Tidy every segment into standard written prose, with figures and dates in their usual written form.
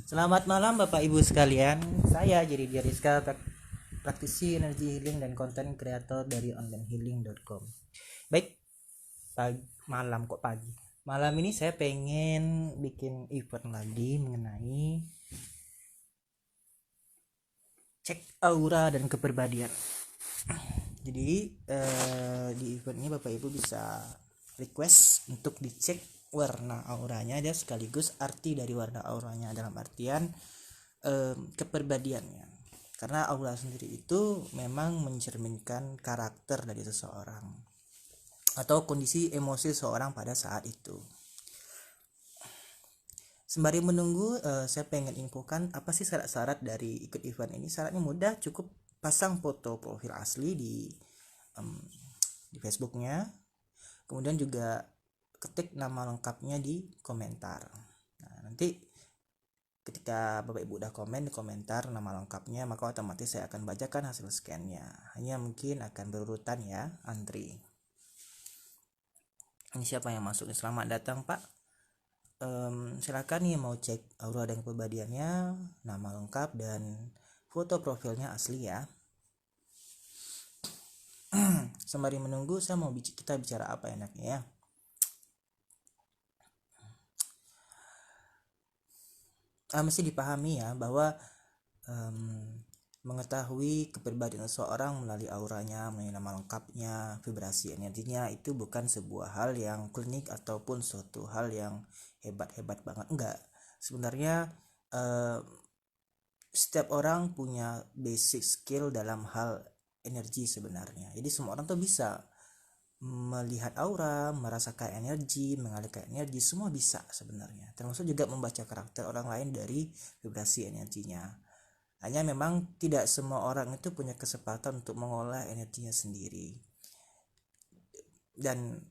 Selamat malam Bapak Ibu sekalian. Saya Jerry Rizka, praktisi energi healing dan konten kreator dari onlinehealing.com. Baik, malam kok pagi. Malam ini saya pengen bikin event lagi mengenai cek aura dan kepribadian. Jadi di event ini Bapak Ibu bisa request untuk dicek warna auranya dan sekaligus arti dari warna auranya, dalam artian kepribadiannya, karena aura sendiri itu memang mencerminkan karakter dari seseorang atau kondisi emosi seseorang pada saat itu. Sembari menunggu, saya pengen infokan apa sih syarat-syarat dari ikut event ini. Syaratnya mudah, cukup pasang foto profil asli di Facebooknya, kemudian juga ketik nama lengkapnya di komentar. Nah, nanti ketika Bapak Ibu udah komen di komentar nama lengkapnya, maka otomatis saya akan bacakan hasil scan-nya. Hanya mungkin akan berurutan ya, antri. Ini siapa yang masuk? Selamat datang Pak. Silakan nih mau cek aura dan kepribadiannya, nama lengkap dan foto profilnya asli ya. Sembari menunggu, saya mau kita bicara apa enaknya ya. Mesti dipahami ya bahwa mengetahui kepribadian seseorang melalui auranya, melalui nama lengkapnya, vibrasi energinya, itu bukan sebuah hal yang klinik ataupun suatu hal yang hebat-hebat banget, enggak. Sebenarnya setiap orang punya basic skill dalam hal energi sebenarnya. Jadi semua orang tuh bisa melihat aura, merasakan energi, mengalirkan energi, semua bisa sebenarnya. Termasuk juga membaca karakter orang lain dari vibrasi energinya. Hanya memang tidak semua orang itu punya kesempatan untuk mengolah energinya sendiri. Dan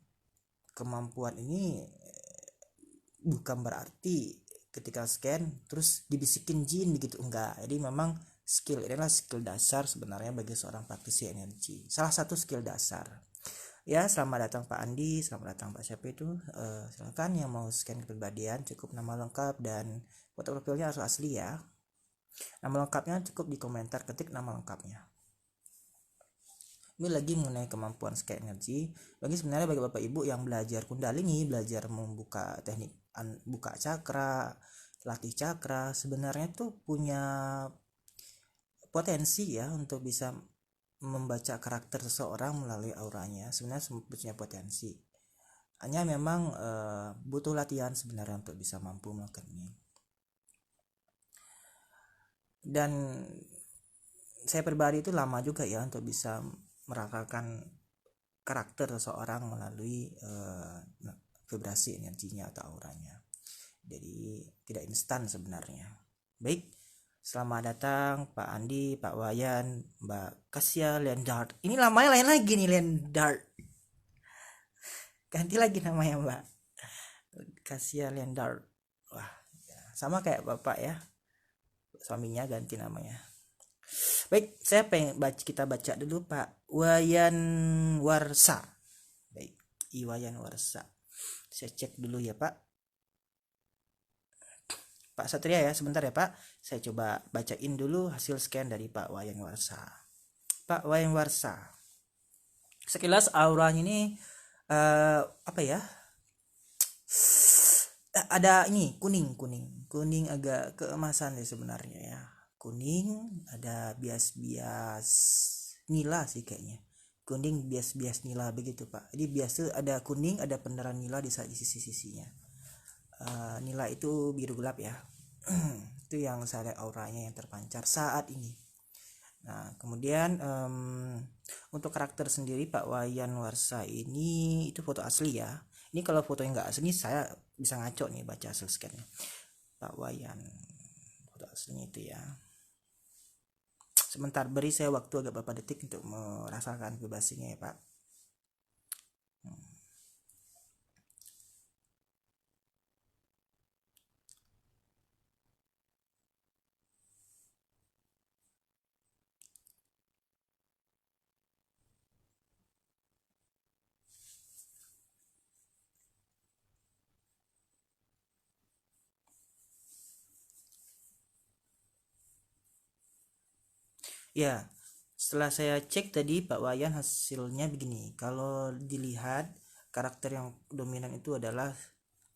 kemampuan ini bukan berarti ketika scan terus dibisikin jin begitu, enggak. Jadi memang skill ini adalah skill dasar sebenarnya bagi seorang praktisi energi. Salah satu skill dasar. Ya, selamat datang Pak Andi, selamat datang Pak siapa itu. Silakan yang mau scan kepribadian, cukup nama lengkap dan foto profilnya harus asli ya. Nama lengkapnya cukup di komentar, ketik nama lengkapnya. Ini lagi mengenai kemampuan scan energi. Sebenarnya bagi Bapak Ibu yang belajar Kundalini, belajar membuka teknik buka cakra, latih cakra, sebenarnya tuh punya potensi ya untuk bisa membaca karakter seseorang melalui auranya. Sebenarnya punya potensi. Hanya memang butuh latihan sebenarnya untuk bisa mampu melakukan ini. Dan saya pribadi itu lama juga ya untuk bisa merasakan karakter seseorang melalui vibrasi energinya atau auranya. Jadi tidak instan sebenarnya. Baik, selamat datang Pak Andi, Pak Wayan, Mbak Kasia Lendart. Ini namanya lain lagi nih, Lendart. Ganti lagi namanya Mbak Kasia Lendart. Wah, sama kayak Bapak ya. Suaminya ganti namanya. Baik, saya pengen kita baca dulu Pak Wayan Warsa. Baik, Iwayan Warsa. Saya cek dulu ya Pak. Pak Satria ya, sebentar ya Pak. Saya coba bacain dulu hasil scan dari Pak Wayan Warsa. Pak Wayan Warsa. Sekilas auranya ini apa ya? Ada ini kuning agak keemasan ya sebenarnya ya. Kuning, ada bias-bias nila sih kayaknya. Kuning bias-bias nila begitu Pak. Jadi biasa ada kuning, ada penerangan nila di sisi-sisinya. Nila itu biru gelap ya. Itu yang saya lihat auranya yang terpancar saat ini. Nah kemudian untuk karakter sendiri Pak Wayan Warsa ini itu foto asli ya. Ini kalau foto yang nggak asli saya bisa ngaco nih baca hasil scannya. Pak Wayan foto aslinya itu ya. Sebentar, beri saya waktu agak beberapa detik untuk merasakan vibrasinya ya Pak. Ya, setelah saya cek tadi Pak Wayan, hasilnya begini. Kalau dilihat karakter yang dominan itu adalah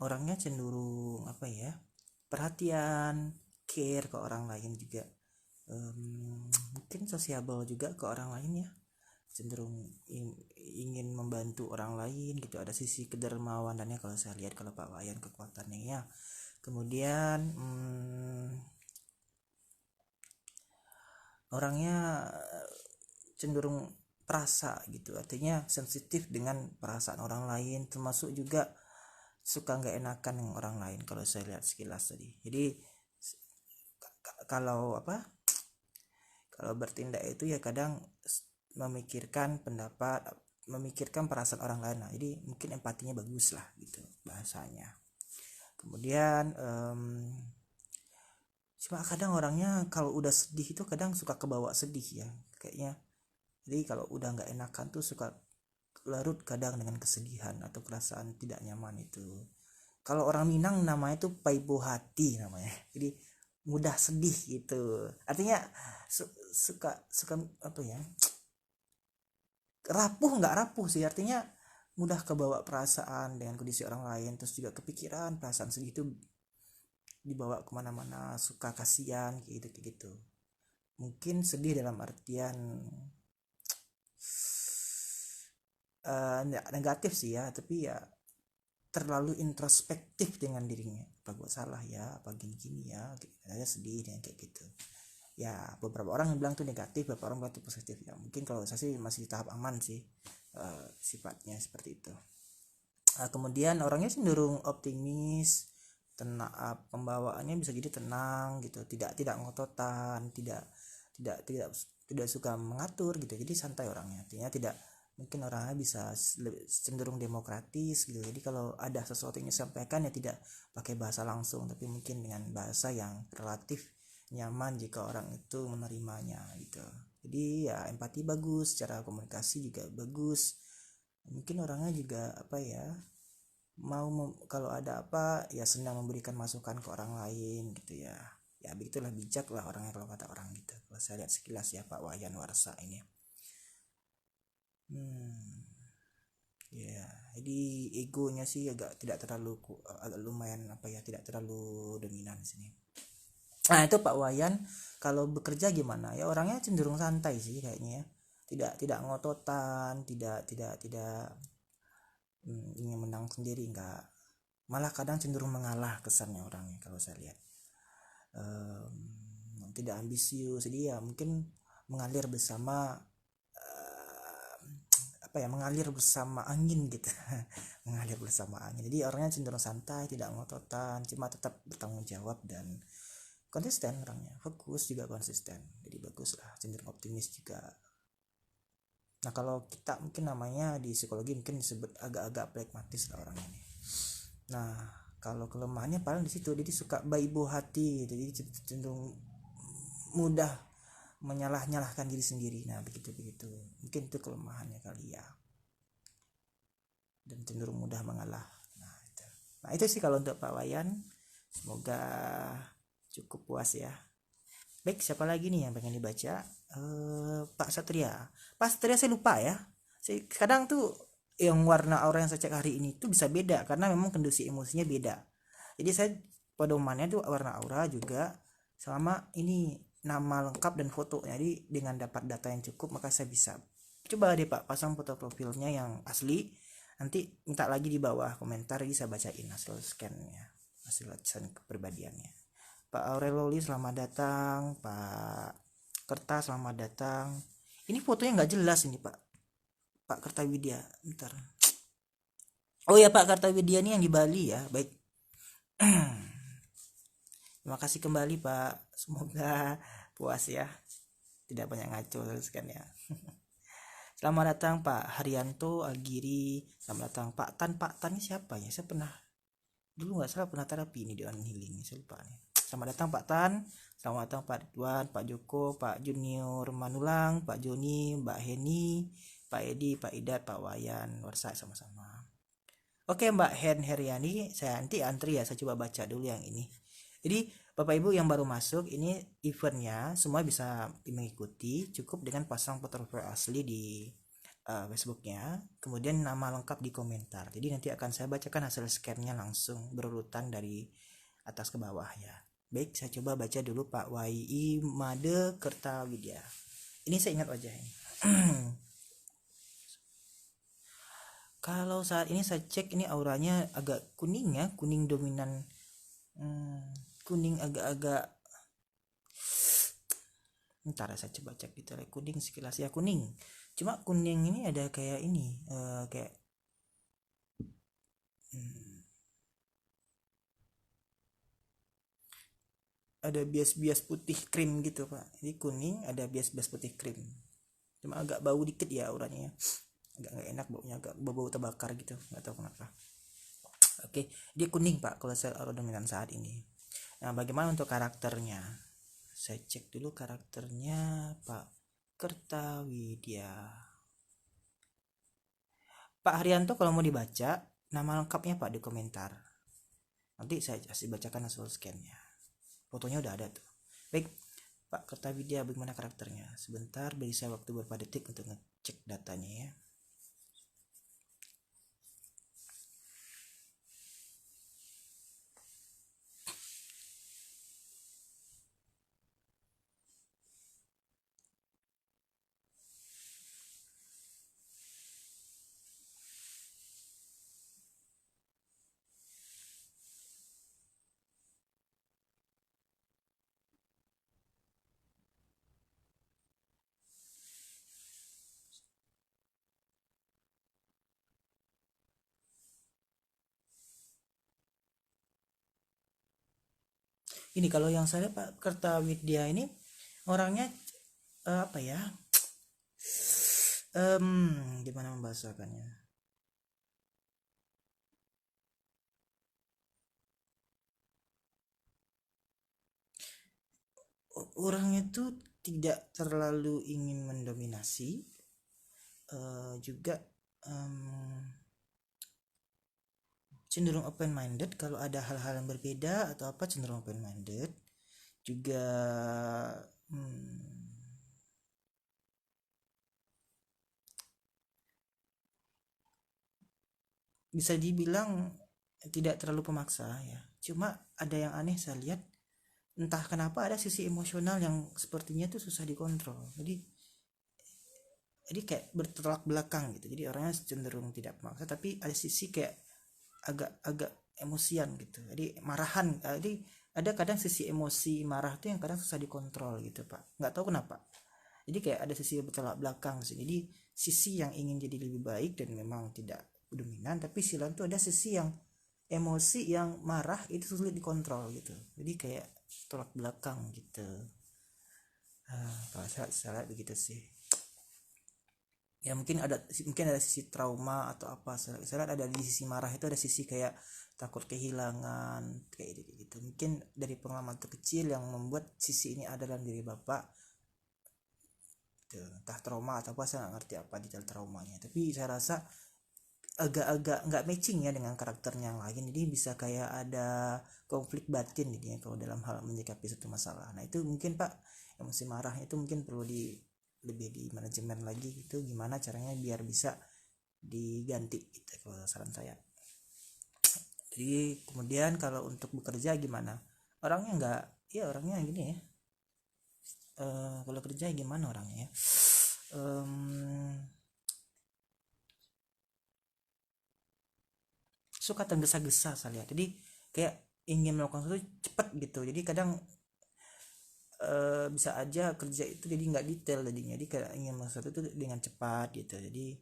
orangnya cenderung apa ya, perhatian, care ke orang lain juga. Mungkin sosiable juga ke orang lain ya, cenderung ingin membantu orang lain gitu. Ada sisi kedermawanannya kalau saya lihat kalau Pak Wayan kekuatannya ya. Kemudian orangnya cenderung perasa gitu, artinya sensitif dengan perasaan orang lain, termasuk juga suka nggak enakan dengan orang lain kalau saya lihat sekilas tadi. Jadi kalau bertindak itu ya kadang memikirkan pendapat, memikirkan perasaan orang lain. Nah, jadi mungkin empatinya bagus lah gitu bahasanya. Kemudian cuma kadang orangnya kalau udah sedih itu kadang suka kebawa sedih ya kayaknya. Jadi kalau udah nggak enakan tuh suka larut kadang dengan kesedihan atau perasaan tidak nyaman itu. Kalau orang Minang namanya itu paibo hati namanya. Jadi mudah sedih gitu. Artinya suka apa ya? Nggak rapuh sih, artinya mudah kebawa perasaan dengan kondisi orang lain, terus juga kepikiran perasaan sedih itu dibawa kemana-mana, suka kasihan kayak gitu. Mungkin sedih dalam artian negatif sih ya, tapi ya terlalu introspektif dengan dirinya. Apa gue salah ya, apa gini ya, saya sedih dengan kayak gitu ya. Beberapa orang yang bilang tuh negatif, beberapa orang bilang tuh positif ya. Mungkin kalau saya sih masih di tahap aman sih, sifatnya seperti itu. Kemudian orangnya cenderung optimis, tenang, pembawaannya bisa jadi tenang gitu, tidak ngototan, tidak suka mengatur gitu, jadi santai orangnya. Artinya tidak, mungkin orangnya bisa cenderung demokratis gitu. Jadi kalau ada sesuatu yang disampaikan ya tidak pakai bahasa langsung, tapi mungkin dengan bahasa yang relatif nyaman jika orang itu menerimanya gitu. Jadi ya empati bagus, cara komunikasi juga bagus. Mungkin orangnya juga apa ya, kalau ada apa ya senang memberikan masukan ke orang lain gitu ya. Ya begitulah, bijak lah orangnya kalau kata orang gitu. Kalau saya lihat sekilas ya Pak Wayan Warsa ini. Ya, jadi egonya sih agak lumayan apa ya, tidak terlalu dominan di sini. Nah, itu Pak Wayan kalau bekerja gimana? Ya orangnya cenderung santai sih kayaknya ya. Tidak ngototan, tidak ingin menang sendiri, enggak. Malah kadang cenderung mengalah kesannya orangnya kalau saya lihat. Tidak ambisius, jadi ya mungkin mengalir bersama mengalir bersama angin gitu. Mengalir bersama angin. Jadi orangnya cenderung santai, tidak ngototan, cuma tetap bertanggung jawab dan konsisten orangnya, fokus juga konsisten. Jadi bagus lah, cenderung optimis juga. Nah, kalau kita mungkin namanya di psikologi mungkin disebut agak-agak pragmatis lah orangnya ini. Nah, kalau kelemahannya paling di situ, jadi suka baibo hati gitu. Jadi cenderung mudah menyalah-nyalahkan diri sendiri. Nah, begitu mungkin itu kelemahannya kali ya, dan cenderung mudah mengalah. Nah itu sih kalau untuk Pak Wayan. Semoga cukup puas ya. Baik, siapa lagi nih yang pengen dibaca? Pak Satria saya lupa ya. Kadang tuh yang warna aura yang saya cek hari ini tuh bisa beda karena memang kondisi emosinya beda. Jadi saya pedomannya tuh warna aura juga sama ini nama lengkap dan fotonya. Jadi dengan dapat data yang cukup maka saya bisa coba deh Pak pasang foto profilnya yang asli. Nanti minta lagi di bawah komentar, bisa bacain hasil scan-nya, hasil scan kepribadiannya. Pak Aureloli selamat datang, Pak Kerta selamat datang. Ini fotonya nggak jelas ini Pak Kertawidya, bentar. Oh ya Pak Kertawidya ini yang di Bali ya, baik. Terima kasih kembali Pak, semoga puas ya, tidak banyak ngaco kan ya. Selamat datang Pak Haryanto Algiri, selamat datang Pak Tan ini siapa ya, saya pernah dulu nggak salah pernah terapi ini di on healing, saya lupa nih. Selamat datang Pak Tan, selamat datang Pak Ridwan, Pak Joko, Pak Junior Manulang, Pak Joni, Mbak Heni, Pak Edi, Pak Idat, Pak Wayan Warsa sama-sama. Oke Mbak Heriani, saya nanti antri ya, saya coba baca dulu yang ini. Jadi Bapak Ibu yang baru masuk, ini eventnya semua bisa mengikuti, cukup dengan pasang foto profil asli di Facebooknya, kemudian nama lengkap di komentar. Jadi nanti akan saya bacakan hasil scan-nya langsung berurutan dari atas ke bawah ya. Baik, saya coba baca dulu Pak Wai Made Kertawidya. Ini saya ingat wajahnya. Kalau saat ini saya cek, ini auranya agak kuning ya, kuning dominan, kuning agak-agak. Ntar saya coba cek gitu, kuning sekilas ya kuning. Cuma kuning ini ada kayak ini, kayak ada bias-bias putih krim gitu Pak. Jadi kuning ada bias-bias putih krim. Cuma agak bau dikit ya auranya ya. Agak nggak enak baunya, agak bau terbakar gitu, nggak tahu kenapa. Oke, dia kuning Pak kalau sel aura dominan saat ini. Nah, bagaimana untuk karakternya? Saya cek dulu karakternya Pak Kertawidya. Pak Haryanto kalau mau dibaca nama lengkapnya Pak di komentar. Nanti saya kasih bacakan hasil scan-nya. Fotonya udah ada tuh. Baik, Pak Kertawidya bagaimana karakternya? Sebentar, beri saya waktu beberapa detik untuk ngecek datanya ya. Ini kalau yang saya lihat Pak Kertawidya ini orangnya apa ya? Gimana membahasakannya? Orangnya tuh tidak terlalu ingin mendominasi, juga cenderung open minded. Kalau ada hal-hal yang berbeda atau apa cenderung open minded juga. Bisa dibilang tidak terlalu pemaksa ya, cuma ada yang aneh saya lihat, entah kenapa ada sisi emosional yang sepertinya tuh susah dikontrol. Jadi kayak bertolak belakang gitu. Jadi orangnya cenderung tidak memaksa, tapi ada sisi kayak agak-agak emosian gitu. Jadi marahan. Jadi ada kadang sisi emosi marah tuh yang kadang susah dikontrol gitu Pak. Nggak tahu kenapa. Jadi kayak ada sisi bertolak belakang sih. Jadi sisi yang ingin jadi lebih baik dan memang tidak dominan, tapi silang tuh ada sisi yang emosi yang marah itu sulit dikontrol gitu. Jadi kayak tolak belakang gitu. Kalau saya lihat begitu sih. Ya mungkin ada sisi trauma atau apa. Saya lihat ada di sisi marah itu ada sisi kayak takut kehilangan kayak gitu. Mungkin dari pengalaman terkecil yang membuat sisi ini ada dalam diri Bapak. Entah trauma atau apa, saya nggak ngerti apa detail traumanya, tapi saya rasa agak-agak nggak matching ya dengan karakternya yang lain. Jadi bisa kayak ada konflik batin jadinya kalau dalam hal menyikapi satu masalah. Nah itu mungkin Pak, emosi marah itu mungkin perlu lebih di manajemen lagi gitu, gimana caranya biar bisa diganti gitu kalau saran saya. Jadi kemudian kalau untuk bekerja gimana, orangnya nggak, ya orangnya gini ya, kalau kerja gimana orangnya ya, suka tergesa-gesa saya lihat. Jadi kayak ingin melakukan sesuatu cepat gitu. Jadi kadang bisa aja kerja itu jadi nggak detail jadinya. Jadi kayak ingin melakukan sesuatu itu dengan cepat gitu. Jadi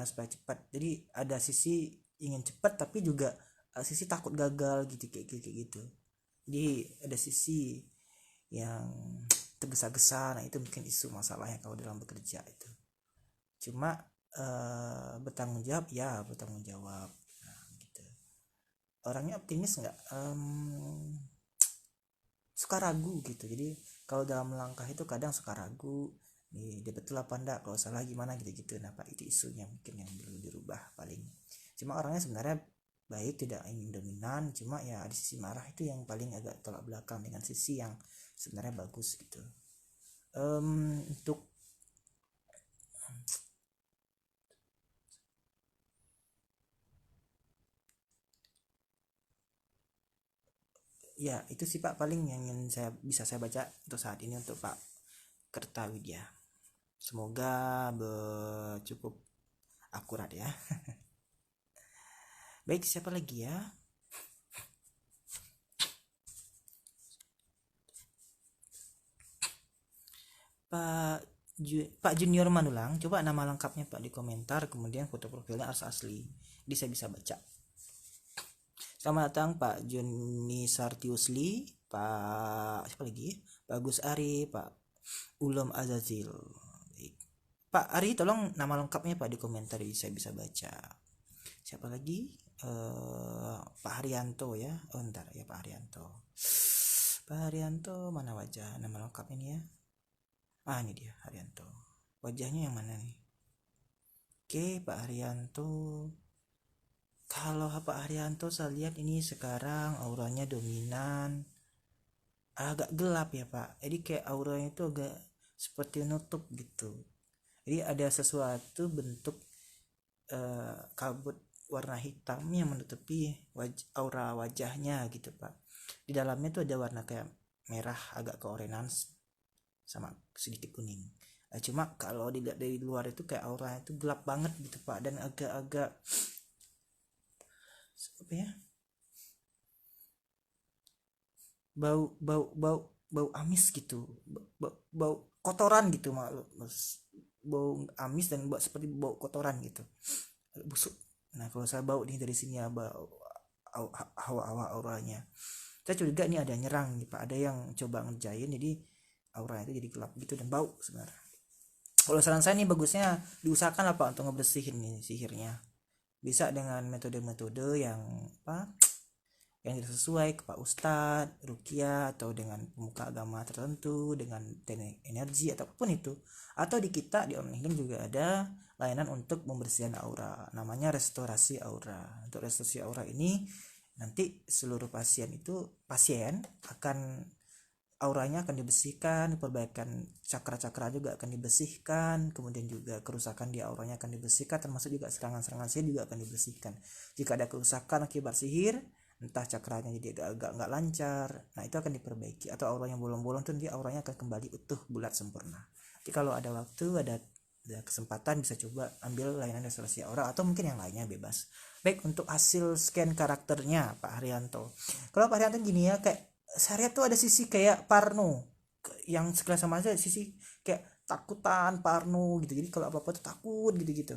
supaya cepat. Jadi ada sisi ingin cepat tapi juga sisi takut gagal gitu kayak gitu. Jadi ada sisi yang tergesa-gesa. Nah itu mungkin isu masalahnya kalau dalam bekerja itu. Cuma bertanggung jawab ya bertanggung jawab. Nah, gitu. Orangnya optimis nggak, suka ragu gitu. Jadi kalau dalam langkah itu kadang suka ragu, dia betul apa enggak, kalau salah gimana gitu-gitu. Nah Pak, itu isunya mungkin yang perlu dirubah paling. Cuma orangnya sebenarnya baik, tidak ingin dominan, cuma ya di sisi marah itu yang paling agak tolak belakang dengan sisi yang sebenarnya bagus gitu. Untuk ya itu sih Pak paling yang ingin saya baca untuk saat ini untuk Pak Kertawidya. Semoga cukup akurat ya. Baik, siapa lagi ya? Pak Junior Manulang, coba nama lengkapnya Pak di komentar, kemudian foto profilnya harus asli, jadi saya bisa baca. Selamat datang Pak Juni Sartiusli, Pak siapa lagi? Pak Gus Ari, Pak Ulum Azazil. Pak Ari, tolong nama lengkapnya Pak di komentar, jadi saya bisa baca. Siapa lagi? Pak Haryanto ya. Oh, ntar ya Pak Haryanto. Pak Haryanto mana wajah nama lengkap ini ya? Ah, ini dia Haryanto. Wajahnya yang mana nih? Oke, Pak Haryanto. Kalau Pak Haryanto saya lihat ini sekarang auranya dominan, agak gelap ya Pak. Jadi kayak auranya itu agak seperti nutup gitu. Jadi ada sesuatu bentuk kabut warna hitam yang menutupi aura wajahnya gitu Pak. Di dalamnya tuh ada warna kayak merah agak keorenan sama sedikit kuning. Cuma kalau dilihat dari luar itu kayak auranya itu gelap banget gitu Pak, dan agak-agak apa ya, bau amis gitu, bau kotoran gitu bau amis dan seperti bau kotoran gitu, busuk. Nah kalau saya bau nih dari sini ya, bau hawa auranya, saya curiga ini ada nyerang nih Pak, ada yang coba ngerjain jadi auranya itu jadi gelap gitu dan bau sebenarnya. Kalau saran saya nih bagusnya diusahakan apa untuk ngebersihin nih sihirnya, bisa dengan metode-metode yang apa yang tidak sesuai ke Pak Ustadz, Rukia, atau dengan pemuka agama tertentu, dengan teknik energi ataupun itu. Atau di kita di online healing juga ada layanan untuk membersihkan aura, namanya restorasi aura. Untuk restorasi aura ini nanti seluruh pasien akan auranya akan dibersihkan, perbaikan cakra-cakra juga akan dibersihkan, kemudian juga kerusakan di auranya akan dibersihkan, termasuk juga serangan-serangan sihir juga akan dibersihkan. Jika ada kerusakan akibat sihir, entah cakranya jadi agak nggak lancar, nah itu akan diperbaiki. Atau auranya bolong-bolong tuh nanti auranya akan kembali utuh, bulat, sempurna. Jadi kalau ada waktu, ada kesempatan bisa coba ambil layanan restorasi aura, atau mungkin yang lainnya bebas. Baik, untuk hasil scan karakternya Pak Haryanto, kalau Pak Haryanto gini ya, kayak saya lihat tuh ada sisi kayak Parno yang sekelas sama aja, sisi kayak takutan Parno gitu. Jadi kalau apa-apa tuh takut gitu-gitu,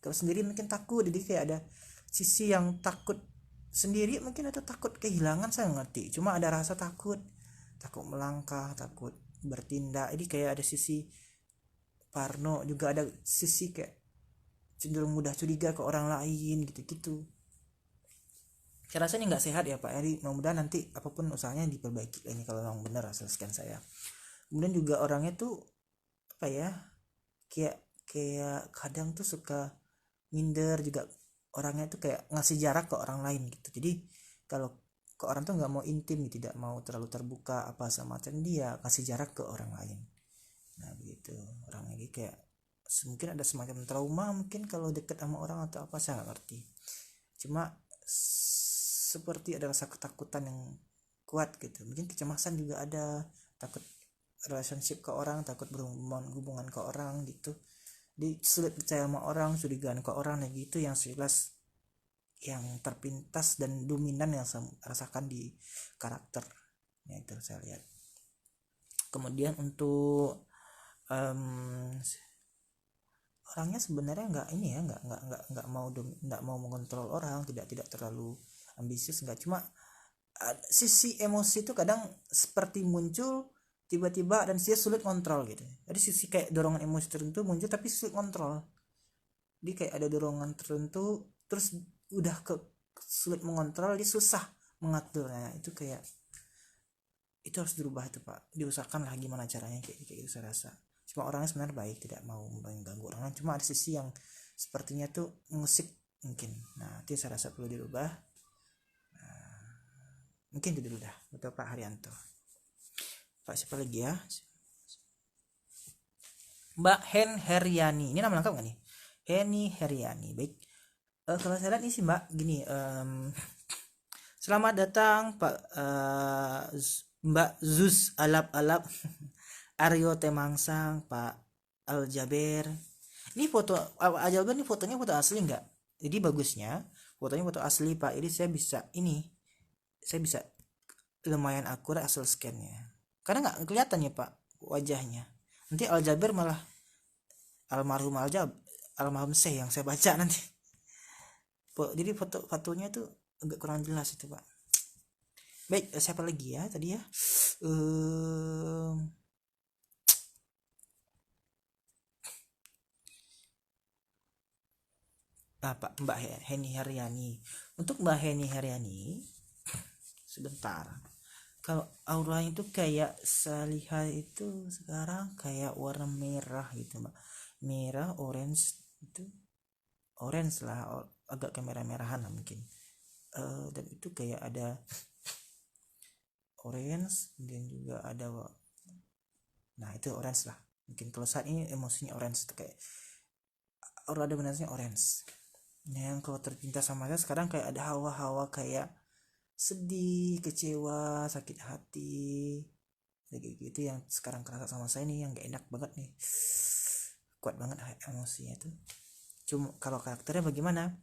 kalau sendiri mungkin takut, jadi kayak ada sisi yang takut sendiri mungkin, atau takut kehilangan, saya ngerti, cuma ada rasa takut melangkah, takut bertindak. Jadi kayak ada sisi Parno, juga ada sisi kayak cenderung mudah curiga ke orang lain gitu-gitu. Saya rasa ini nggak sehat ya Pak. Jadi mudah-mudahan nanti apapun usahanya diperbaiki ini kalau memang benar hasil scan saya. Kemudian juga orangnya tuh apa ya, kayak kadang tuh suka minder juga, orangnya tuh kayak ngasih jarak ke orang lain gitu. Jadi kalau ke orang tuh nggak mau intim, tidak mau terlalu terbuka apa semacam, dia kasih jarak ke orang lain. Nah begitu orangnya, kayak mungkin ada semacam trauma mungkin kalau deket sama orang atau apa, saya nggak ngerti. Cuma seperti ada rasa ketakutan yang kuat gitu, mungkin kecemasan juga ada, takut relationship ke orang, takut berhubungan ke orang gitu. Dia sulit percaya sama orang, curigaan ke orang gitu, yang jelas yang terpintas dan dominan yang saya rasakan di karakter ya, itu saya lihat. Kemudian untuk orangnya sebenarnya nggak ini ya, nggak mau mengontrol orang, tidak terlalu ambisius, nggak, cuma sisi emosi itu kadang seperti muncul tiba-tiba dan dia sulit kontrol gitu. Jadi sisi kayak dorongan emosi tertentu muncul tapi sulit kontrol. Jadi kayak ada dorongan tertentu terus udah sulit mengontrol, dia susah mengaturnya. Itu kayak itu harus dirubah itu Pak. Diusahakan lah gimana caranya kayak itu saya rasa. Cuma orangnya sebenarnya baik, tidak mau mengganggu orang lain. Cuma ada sisi yang sepertinya tuh musik mungkin. Nah itu saya rasa perlu dirubah. Mungkin itu dulu dah untuk Pak Haryanto. Pak siapa lagi ya? Mbak Hen Heriani, ini nama lengkap nggak nih? Heni Heriani. Baik. Kalau saya lihat ini sih Mbak gini, selamat datang Pak Mbak Zus Alap Aryo Temangsang, Pak Aljaber. Ini foto Aljaber, ini fotonya foto asli nggak? Jadi bagusnya fotonya foto asli Pak. Jadi saya bisa lumayan akurat asal scannya. Karena nggak kelihatan ya Pak wajahnya. Nanti Aljaber malah almarhum almarhum Syekh yang saya baca nanti. Jadi fotonya tuh agak kurang jelas itu Pak. Baik, siapa lagi ya tadi ya? Pak Mbak Heni Haryani. Untuk Mbak Heni Haryani, sebentar. Kalau auranya itu kayak saya lihat itu sekarang kayak warna merah gitu Mbak. Merah, orange itu, orange lah, agak kemerah-merahan lah mungkin. Dan itu kayak ada orange, kemudian juga ada, nah itu orange lah. Mungkin kalau saat ini emosinya orange, itu kayak aura dominasinya orange. Yang kalau terpintas sama saya sekarang kayak ada hawa-hawa kayak sedih, kecewa, sakit hati, kayak gitu yang sekarang kerasa sama saya nih, yang gak enak banget nih, kuat banget emosinya tuh. Cuma kalau karakternya bagaimana?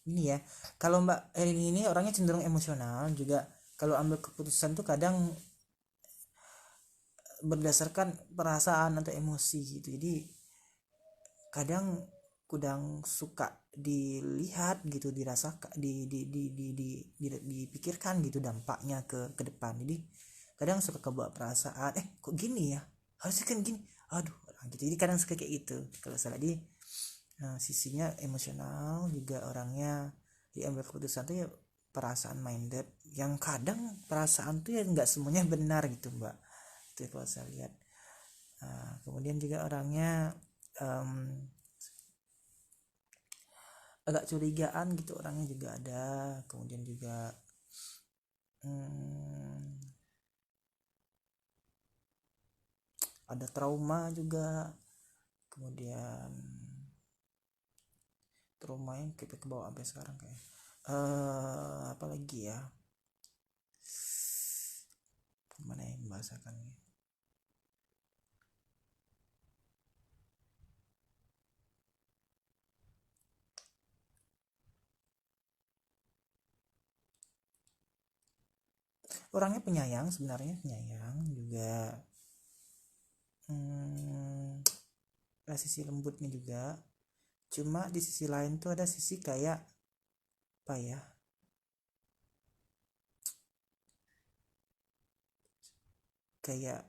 Ini ya, kalau Mbak Erin ini orangnya cenderung emosional juga. Kalau ambil keputusan tuh kadang berdasarkan perasaan atau emosi gitu. Jadi kadang kurang suka dilihat gitu, dirasakan, dipikirkan gitu dampaknya ke depan. Jadi kadang suka kebawa perasaan, kok gini ya, harusnya kan gini, aduh gitu. Jadi kadang suka kayak gitu kalau salah di sisinya emosional juga. Orangnya diambil keputusan tuh ya perasaan minded, yang kadang perasaan tuh ya nggak semuanya benar gitu Mbak, itu kalau saya lihat. Kemudian juga orangnya agak curigaan gitu, orangnya juga ada. Kemudian juga ada trauma juga. Kemudian trauma yang kita kebawa sampai sekarang kayak apa lagi ya, gimana yang membahasakannya. Orangnya penyayang, sebenarnya penyayang juga. Ada sisi lembutnya juga. Cuma di sisi lain tuh ada sisi kayak apa ya, kayak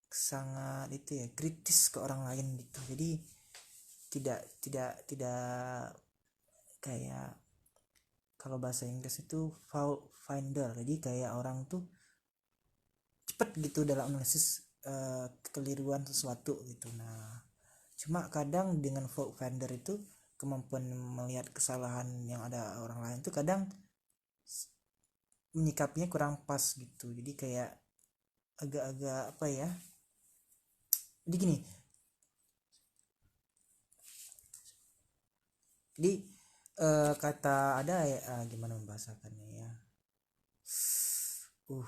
sangat itu ya, kritis ke orang lain gitu. Jadi tidak kayak, kalau bahasa Inggris itu fault finder. Jadi kayak orang tuh cepet gitu dalam analisis kekeliruan sesuatu gitu. Nah cuma kadang dengan fault finder itu, kemampuan melihat kesalahan yang ada orang lain tuh kadang menyikapinya kurang pas gitu. Jadi kayak agak-agak apa ya, jadi gini, jadi kata ada ya, gimana membahasakannya ya, gitu.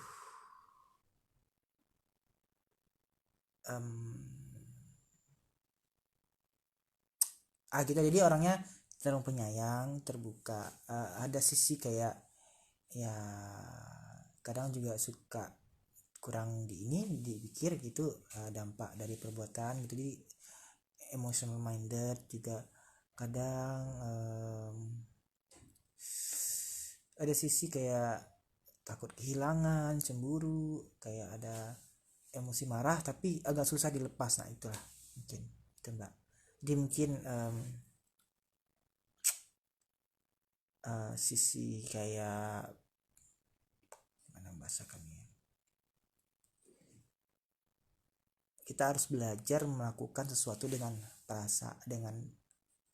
Jadi orangnya cenderung penyayang, terbuka, ada sisi kayak ya kadang juga suka kurang dipikir gitu, dampak dari perbuatan gitu. Jadi emotional minded juga kadang. Ada sisi kayak takut kehilangan, cemburu, kayak ada emosi marah tapi agak susah dilepas. Nah itulah mungkin itu Mbak. Dia mungkin sisi kayak mana bahasa kami, kita harus belajar melakukan sesuatu dengan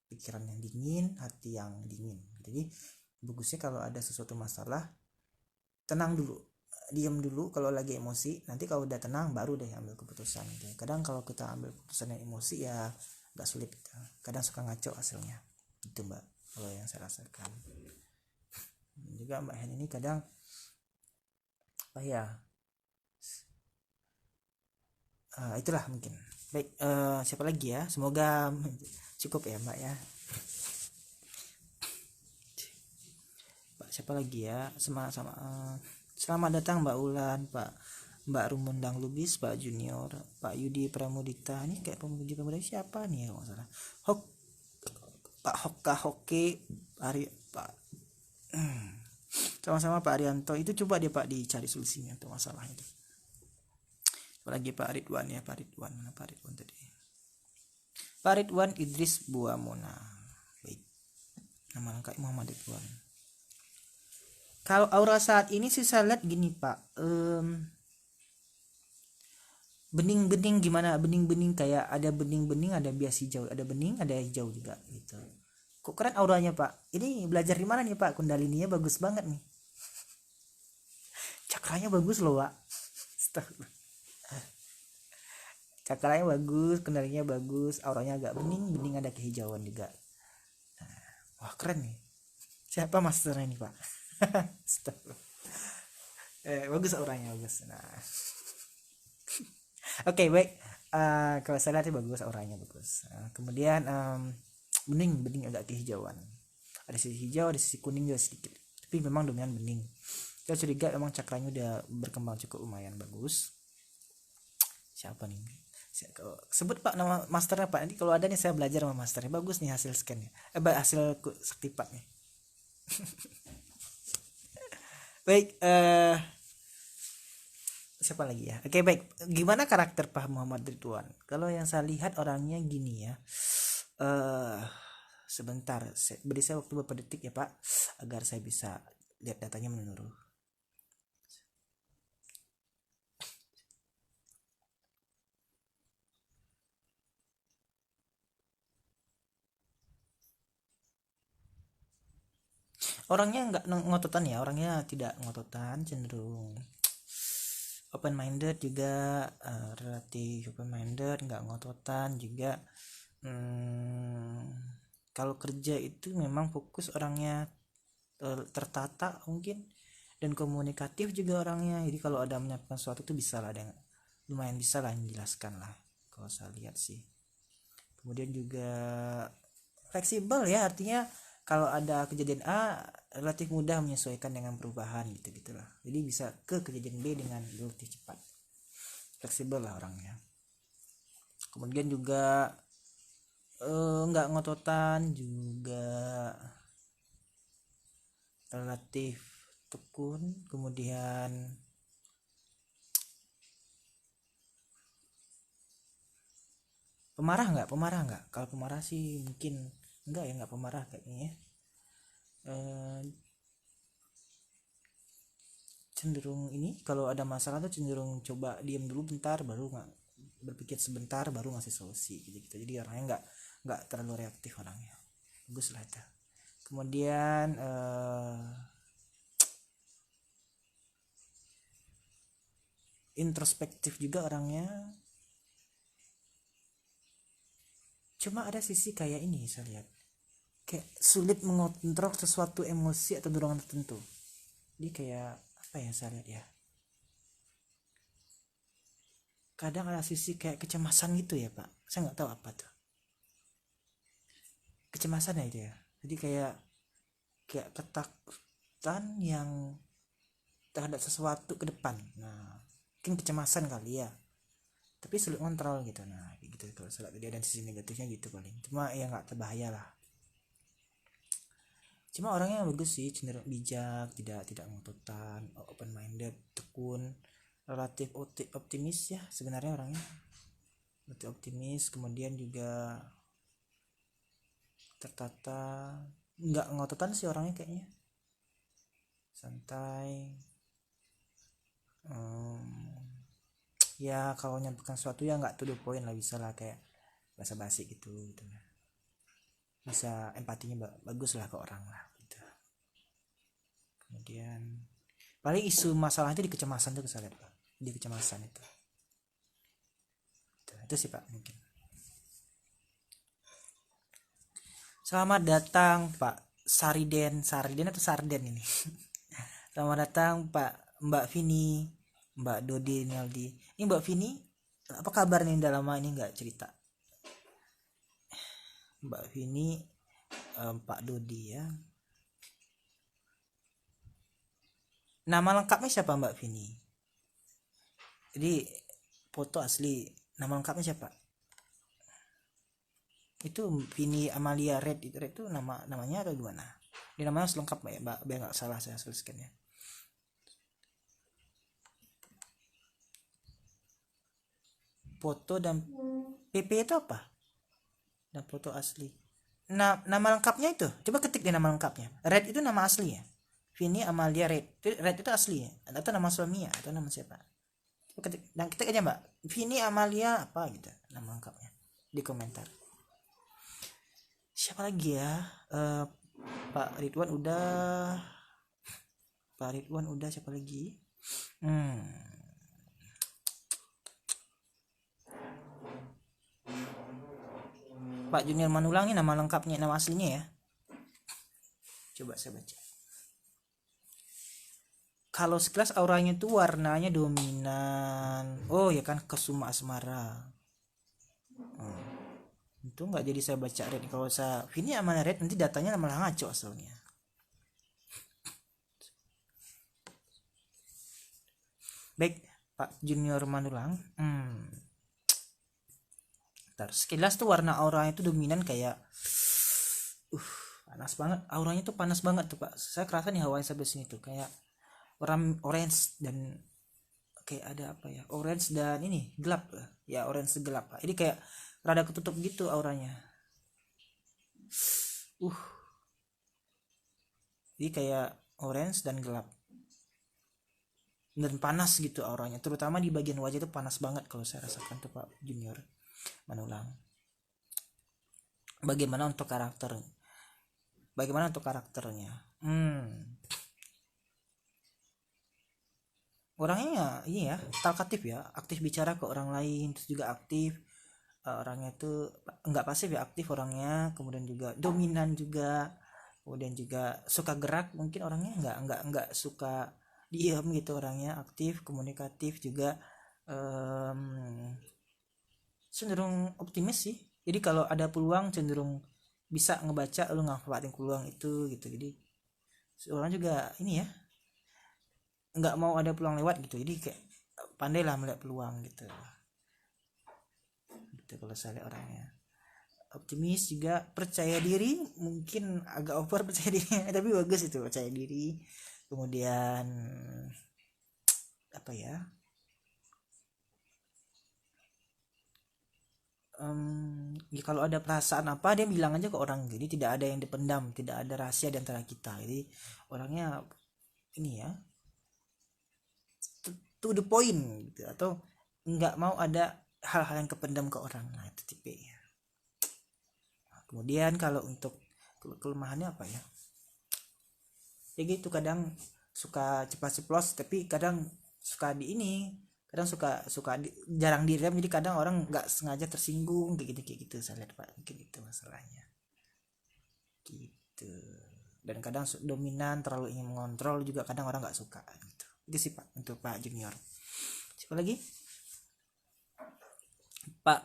pikiran yang dingin, hati yang dingin. Jadi bagusnya kalau ada sesuatu masalah, tenang dulu, diam dulu kalau lagi emosi, nanti kalau udah tenang baru deh ambil keputusan gitu. Kadang kalau kita ambil keputusan yang emosi ya agak sulit, kadang suka ngaco hasilnya itu mbak, kalau yang saya rasakan. Juga mbak Hen ini kadang apa ya, itulah mungkin. Baik, siapa lagi ya, semoga cukup ya mbak ya. Mbak siapa lagi ya, selamat datang Mbak Ulan, Mbak Rumundang Lubis, Pak Junior, Pak Yudi Pramudita. Ini kayak pemuji pemuda siapa nih kalau salah. Pak Hokka Hoke, Pak sama-sama Pak Arianto. Itu coba dia Pak dicari solusinya untuk masalah itu. Apalagi Pak Ridwan ya, Pak Ridwan. Mana Pak Ridwan tadi? Pak Ridwan Idris Buamona. Baik. Nama lengkap Muhammad Ridwan. Kalau aura saat ini sih saya lihat gini Pak, bening-bening gimana, bening-bening kayak ada bening-bening, ada bias hijau, ada bening, ada hijau juga gitu. Kok keren auranya Pak. Ini belajar di mana nih Pak? Kundalininya bagus banget nih. Cakranya bagus loh Pak. Cakranya bagus, kundalininya bagus, auranya agak bening, ada kehijauan juga. Wah keren nih. Siapa masternya nih Pak? Bagus auranya bagus. Nah. Oke, baik. Kalau saya lihat bagus auranya bagus. Kemudian bening agak kehijauan. Ada sisi hijau, ada sisi kuning juga sedikit. Tapi memang dominan bening. Saya curiga memang cakranya udah berkembang cukup lumayan bagus. Siapa nih? Sebut Pak nama masternya Pak. Nanti kalau ada nih saya belajar sama masternya. Bagus nih hasil scan-nya. Hasil sakti Pak nih. Baik, siapa lagi ya? Oke, baik. Gimana karakter Pak Muhammad Ridwan? Kalau yang saya lihat orangnya gini ya. Sebentar, beri saya waktu beberapa detik ya Pak, agar saya bisa lihat datanya menurut. Orangnya nggak ngototan ya, orangnya tidak ngototan, cenderung open minded juga, relatif open minded, nggak ngototan juga. Kalau kerja itu memang fokus orangnya, tertata mungkin, dan komunikatif juga orangnya. Jadi kalau ada menyampaikan sesuatu itu bisa lah, ada lumayan bisa lah menjelaskan lah kalau saya lihat sih. Kemudian juga fleksibel ya, artinya kalau ada kejadian A relatif mudah menyesuaikan dengan perubahan gitu gitulah, jadi bisa ke kejadian B dengan relatif cepat. Fleksibel lah orangnya. Kemudian juga nggak ngototan juga, relatif tekun. Kemudian pemarah nggak, kalau pemarah sih mungkin enggak ya, nggak pemarah kayaknya ya. Cenderung ini kalau ada masalah tuh cenderung coba diam dulu bentar, baru nggak berpikir sebentar, baru ngasih solusi gitu. Jadi orangnya nggak terlalu reaktif orangnya. Bagus lah itu. Kemudian introspektif juga orangnya. Cuma ada sisi kayak ini saya lihat, kayak sulit mengontrol sesuatu emosi atau dorongan tertentu. Dia kayak apa ya saya lihat ya, kadang ada sisi kayak kecemasan gitu ya Pak, saya nggak tahu apa tuh kecemasan ya itu ya. Jadi kayak ketakutan yang terhadap sesuatu ke depan. Nah mungkin kecemasan kali ya, tapi sulit kontrol gitu. Nah gitu kalau saya lihat dia, dan sisi negatifnya gitu paling. Cuma ya nggak terbahaya lah. Cuma orangnya bagus sih, cenderung bijak, tidak ngototan, open minded, tekun, relatif optimis ya sebenarnya orangnya, relatif optimis. Kemudian juga tertata, nggak ngototan sih orangnya kayaknya, santai. Ya kalau nyampaikan sesuatu ya nggak to the point lah, bisa lah kayak basa-basi gitu gitu, bisa empatinya bagus lah ke orang lah gitu. Kemudian paling isu masalah itu di kecemasan tuh, saya lihat Pak, di kecemasan itu sih Pak mungkin. Selamat datang Pak Sariden atau Sarden ini. Selamat datang Pak, Mbak Vini, Mbak Dodi Naldi. Ini Mbak Vini, apa kabar nih, udah lama ini nggak cerita. Mbak Vini, Pak Dodi ya. Nama lengkapnya siapa Mbak Vini? Jadi foto asli, nama lengkapnya siapa? Itu Vini Amalia Red itu namanya atau gimana? Ini namanya harus lengkap ya Mbak, biar nggak salah saya tuliskannya. Foto dan PP itu apa? Dan foto asli. Nah, nama lengkapnya itu, coba ketik deh nama lengkapnya. Red itu nama asli ya? Vini Amalia Red. Red itu asli ya? Atau nama suaminya atau nama siapa? Ketik, dan ketik aja Mbak, Vini Amalia apa gitu nama lengkapnya di komentar. Siapa lagi ya? Pak Ridwan udah, siapa lagi? Pak Junior Manulangi nama lengkapnya, nama aslinya ya. Coba saya baca. Kalau sekelas auranya itu warnanya dominan. Oh ya kan, Kesuma Asmara. Itu nggak jadi saya baca red. Kalau saya Vini Amana red nanti datanya malah ngaco asalnya. Baik Pak Junior Manulang. Ntar sekilas tuh warna auranya itu dominan kayak panas banget. Auranya tuh panas banget tuh Pak. Saya kerasa nih hawanya sampai sini tuh kayak warna orange dan kayak ada apa ya, orange dan ini gelap ya, orange gelap Pak. Jadi kayak rada ketutup gitu auranya. Jadi kayak orange dan gelap dan panas gitu auranya, terutama di bagian wajah itu panas banget kalau saya rasakan tuh Pak Junior Manulang. Bagaimana untuk karakternya? Orangnya ini ya, talkatif ya, aktif bicara ke orang lain, terus juga aktif. Orangnya tuh nggak pasif ya, aktif orangnya, kemudian juga dominan juga, kemudian juga suka gerak, mungkin orangnya nggak suka diam gitu, orangnya aktif, komunikatif juga, cenderung optimis sih. Jadi kalau ada peluang cenderung bisa ngebaca lu ngapain peluang itu gitu. Jadi orang juga ini ya, nggak mau ada peluang lewat gitu, jadi kayak pandai lah melihat peluang gitu kalau saya lihat orangnya. Optimis juga, percaya diri, mungkin agak over percaya diri tapi bagus itu percaya diri. Kemudian apa ya, ya kalau ada perasaan apa dia bilang aja ke orang, jadi tidak ada yang dipendam, tidak ada rahasia di antara kita. Jadi orangnya ini ya, to the point gitu, atau nggak mau ada hal-hal yang kependam ke orang. Nah itu tipe ya. Nah, kemudian kalau untuk kelemahannya apa ya, ya gitu, kadang suka cepat ceplos, tapi kadang suka di ini, kadang suka jarang direm, jadi kadang orang nggak sengaja tersinggung kayak gitu saya lihat Pak, mungkin itu masalahnya gitu. Dan kadang dominan, terlalu ingin mengontrol juga, kadang orang nggak suka gitu. Itu sih Pak untuk Pak Junior. Siapa lagi? Pak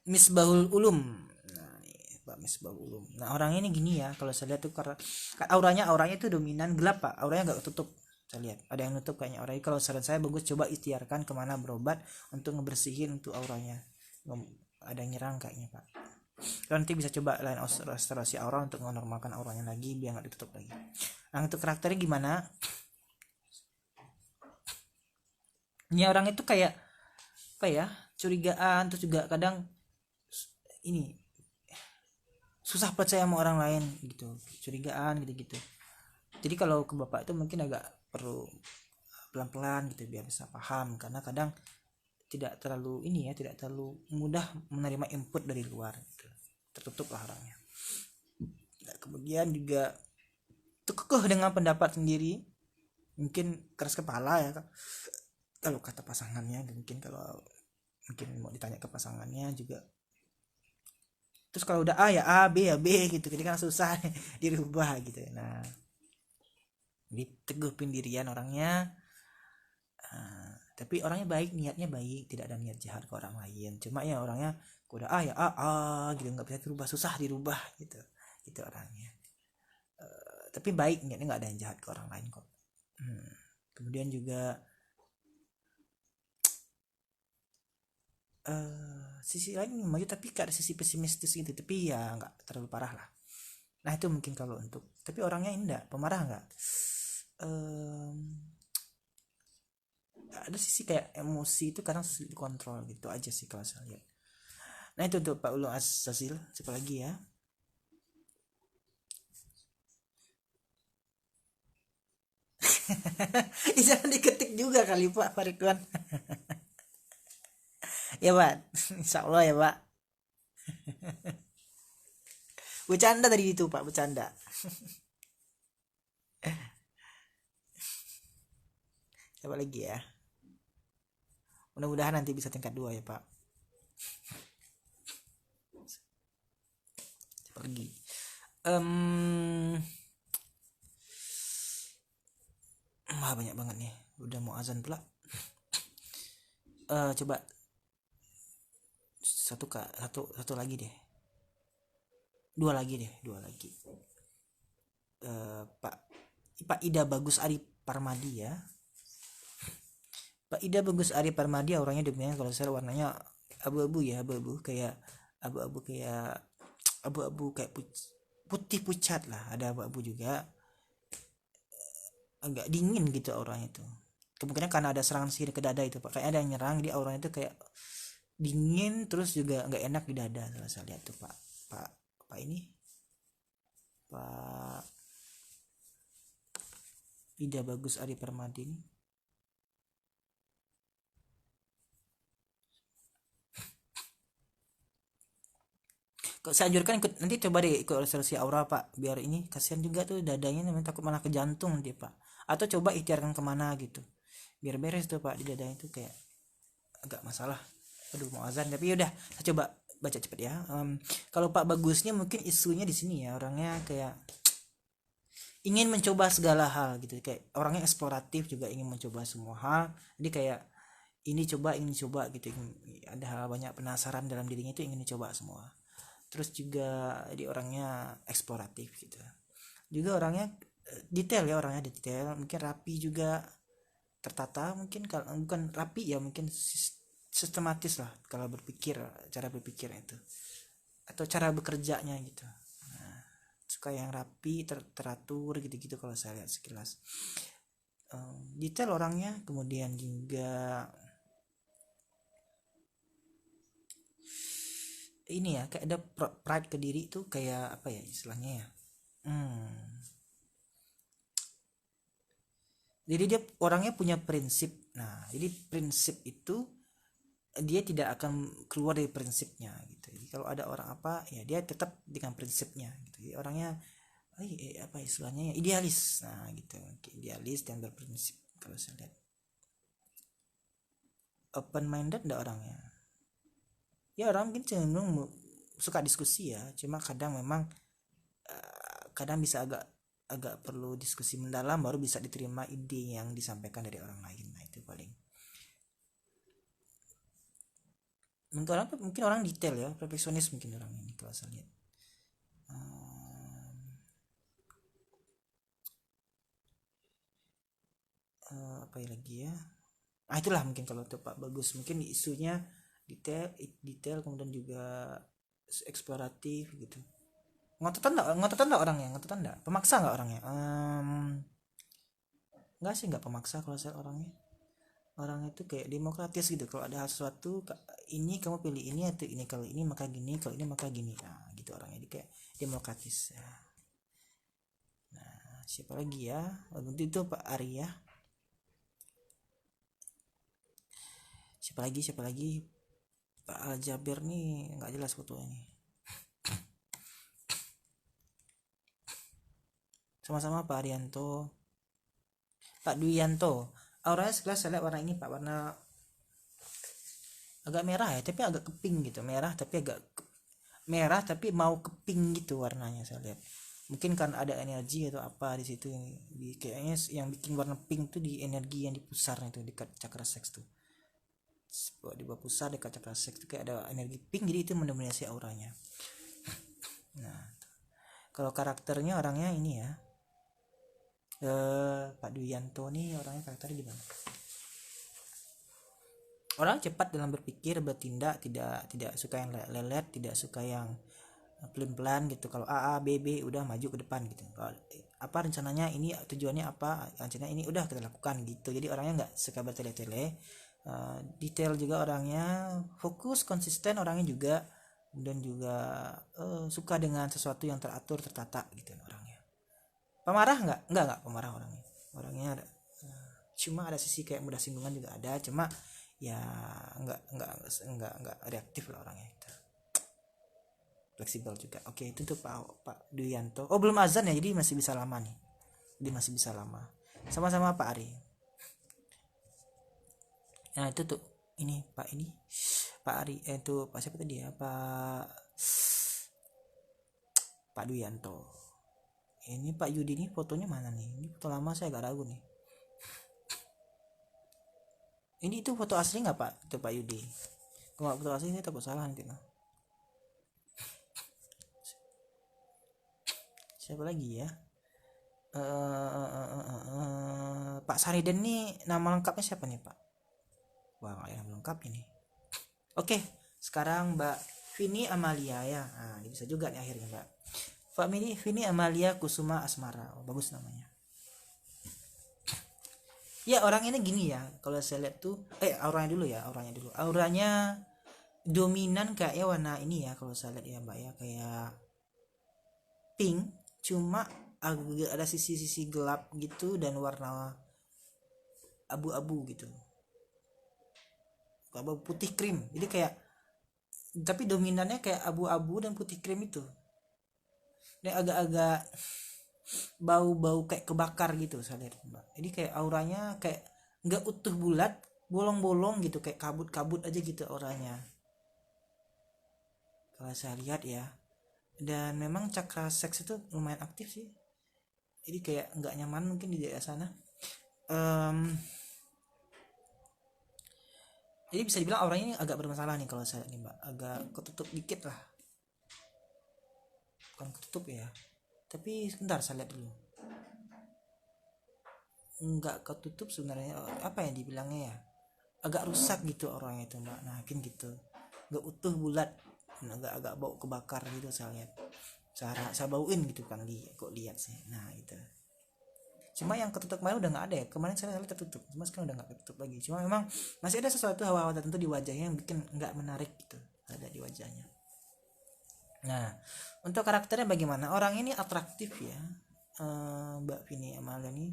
Misbahul Ulum. Nah, nih, Pak Misbahul Ulum. Nah, orang ini gini ya, kalau saya lihat tuh karena auranya itu dominan gelap Pak. Auranya nggak tutup. Saya lihat ada yang nutup kayaknya auranya. Kalau saran saya bagus coba ikhtiarkan kemana berobat untuk ngebersihin untuk auranya. Ada yang nyerang kayaknya Pak. Nanti bisa coba lain restorasi aura untuk menormalkan auranya lagi biar nggak ditutup lagi. Nah, untuk karakternya gimana? Ini orang itu kayak apa ya, curigaan, terus juga kadang ini susah percaya sama orang lain gitu, curigaan gitu-gitu. Jadi kalau ke bapak itu mungkin agak perlu pelan-pelan gitu biar bisa paham, karena kadang tidak terlalu ini ya, tidak terlalu mudah menerima input dari luar gitu. Tertutup lah orangnya. Nah, kemudian juga kekeh dengan pendapat sendiri, mungkin keras kepala ya kalau kata pasangannya. Dan mungkin kalau mungkin mau ditanya ke pasangannya juga, terus kalau udah A ya A, B ya B gitu, jadi kan susah dirubah gitu. Nah, jadi teguh pendirian orangnya. Tapi orangnya baik, niatnya baik, tidak ada niat jahat ke orang lain. Cuma ya orangnya udah A ya A gitu, nggak bisa dirubah, susah dirubah gitu, gitu orangnya. Tapi baik, niatnya nggak ada yang jahat ke orang lain kok. Kemudian juga sisi lain maju, tapi ada sisi pesimistis gitu, tapi ya nggak terlalu parah lah. Nah itu mungkin kalau untuk, tapi orangnya indah, pemarah nggak. Ada sisi kayak emosi itu kadang sulit dikontrol gitu aja sih kalau saya lihat. Nah itu untuk Pak Ulung Azasil. Siapa lagi ya? Jangan diketik juga kali Pak Ridwan. Ya Pak, Insya Allah ya Pak. Bercanda tadi itu Pak, bercanda. Siapa lagi ya? Mudah-mudahan nanti bisa tingkat 2 ya Pak. Siapa lagi? Wah banyak banget nih. Udah mau azan pula. Coba satu lagi deh. Dua lagi. Pak Ida Bagus Ari Parmadi ya. Pak Ida Bagus Ari Parmadi orangnya demikian, kalau saya warnanya abu-abu ya, abu-abu kayak putih pucat lah, ada abu-abu juga, agak dingin gitu orangnya itu. Kemungkinan karena ada serangan sihir ke dada itu Pak, kayak ada yang nyerang, dia orangnya itu kayak dingin, terus juga nggak enak di dada. Kalau saya lihat tuh Pak Ida Bagus Ari Parmadi ini. Saya anjurkan ikut, nanti coba deh ikut restorasi aura Pak, biar ini kasihan juga tuh dadanya, namanya takut malah ke jantung dia Pak. Atau coba ikhtiarkan kemana gitu biar beres tuh Pak, di dadanya itu kayak agak masalah. Aduh mau azan, tapi yaudah saya coba baca cepet ya. Kalau Pak Bagusnya mungkin isunya di sini ya, orangnya kayak ingin mencoba segala hal gitu, kayak orangnya eksploratif juga, ingin mencoba semua hal. Jadi kayak ini coba gitu, ada hal banyak penasaran dalam dirinya itu, ingin dicoba semua. Terus juga di orangnya eksploratif gitu, juga orangnya detail ya, orangnya detail, mungkin rapi juga, tertata mungkin, kalau bukan rapi ya mungkin sistematis lah kalau berpikir, cara berpikirnya itu atau cara bekerjanya gitu. Nah, suka yang rapi, teratur gitu-gitu kalau saya lihat sekilas. Detail orangnya. Kemudian juga ini ya, kayak ada pride ke diri itu, kayak apa ya istilahnya ya, jadi dia orangnya punya prinsip. Nah jadi prinsip itu dia tidak akan keluar dari prinsipnya gitu. Jadi kalau ada orang apa ya, dia tetap dengan prinsipnya gitu. Jadi orangnya apa istilahnya ya, idealis. Nah gitu, idealis dan berprinsip kalau saya lihat. Open minded enggak orangnya? Ya orang mungkin cenderung suka diskusi ya, cuma kadang memang kadang bisa agak perlu diskusi mendalam baru bisa diterima ide yang disampaikan dari orang lain. Nah itu paling mungkin orang detail ya, perfeksionis mungkin orang ini kalau saya lihat. Apa lagi ya, itulah mungkin kalau untuk Pak Bagus, mungkin isunya detail kemudian juga eksploratif gitu. Ngototan enggak orangnya, ngototan enggak, pemaksa enggak orangnya? Enggak sih, enggak pemaksa kalau saya orangnya itu kayak demokratis gitu. Kalau ada sesuatu ini kamu pilih ini atau ini, kalau ini maka gini, kalau ini maka gini. Nah gitu orangnya, jadi kayak demokratis. Nah, siapa lagi ya? Itu Pak Ari ya. Siapa lagi Pak Aljabir nih nggak jelas fotonya nih. Sama-sama Pak Arianto, Pak Duyanto. Auranya sekelas saya lihat warna ini Pak, warna agak merah ya, tapi agak ke pink gitu. Merah tapi mau ke pink gitu warnanya saya lihat. Mungkin kan ada energi atau apa di situ. Kayaknya yang bikin warna pink tuh di energi yang di pusarnya itu dekat cakra seks tuh. Di bawah pusar dekat cakra seks tuh kayak ada energi pink, jadi itu mendominasi auranya. Nah, kalau karakternya orangnya ini ya. Pak Duyanto nih orangnya karakternya gimana? Orang cepat dalam berpikir, bertindak, tidak suka yang lelet, tidak suka yang pelan-pelan gitu. Kalau A B B udah maju ke depan gitu. Kalau apa rencananya ini, tujuannya apa, rencananya ini udah kita lakukan gitu. Jadi orangnya nggak suka bertele-tele. Detail juga orangnya, fokus, konsisten orangnya juga, dan juga suka dengan sesuatu yang teratur, tertata gitu orangnya. Pemarah nggak pemarah orangnya cuma ada sisi kayak mudah singgungan juga ada, cuma ya nggak reaktif lah orangnya gitu. Fleksibel juga. Oke, itu tuh Pak Duyanto. Oh belum azan ya, jadi masih bisa lama nih, sama-sama Pak Ari. Nah itu tuh ini Pak Ari itu Pak siapa tadi ya, Pak Duyanto. Ini Pak Yudi nih fotonya mana nih? Ini foto lama, saya agak ragu nih. Ini itu foto asli nggak Pak? Itu Pak Yudi. Kalau foto asli saya takut salah nanti. Siapa lagi ya? Pak Sariden nih nama lengkapnya siapa nih Pak? Wah nggak ada nama lengkap ini. Oke, sekarang Mbak Vini Amalia ya. Nah, ini bisa juga nih akhirnya Mbak. Vini Amalia Kusuma Asmara. Oh, bagus namanya. Ya orang ini gini ya, kalau saya lihat tuh auranya dulu. Auranya dominan kayaknya warna ini ya, kalau saya lihat ya Mbak ya, kayak pink, cuma agak ada sisi-sisi gelap gitu dan warna abu-abu gitu. Abu putih krim. Jadi kayak, tapi dominannya kayak abu-abu dan putih krim itu. Ini agak-agak bau-bau kayak kebakar gitu saya lihat Mbak. Jadi kayak auranya kayak nggak utuh bulat, bolong-bolong gitu, kayak kabut-kabut aja gitu auranya kalau saya lihat ya. Dan memang cakra seks itu lumayan aktif sih, jadi kayak nggak nyaman mungkin di daerah sana. Jadi bisa dibilang auranya ini agak bermasalah nih kalau saya lihat nih Mbak, agak ketutup dikit lah, bukan ketutup ya, tapi sebentar saya lihat dulu. Nggak ketutup sebenarnya, apa yang dibilangnya ya, agak rusak gitu orangnya itu Mbak. Nah mungkin gitu, nggak utuh bulat, agak bau kebakar gitu saya lihat. Saya bauin gitu kan, kok lihat sih. Nah itu, cuma yang ketutup kemarin udah nggak ada ya, kemarin saya lihat tertutup, cuma sekarang udah nggak ketutup lagi. Cuma memang masih ada sesuatu hawa-hawa tertentu di wajahnya yang bikin nggak menarik gitu, ada di wajahnya. Nah untuk karakternya bagaimana, orang ini atraktif ya, Mbak Vini Amalia ini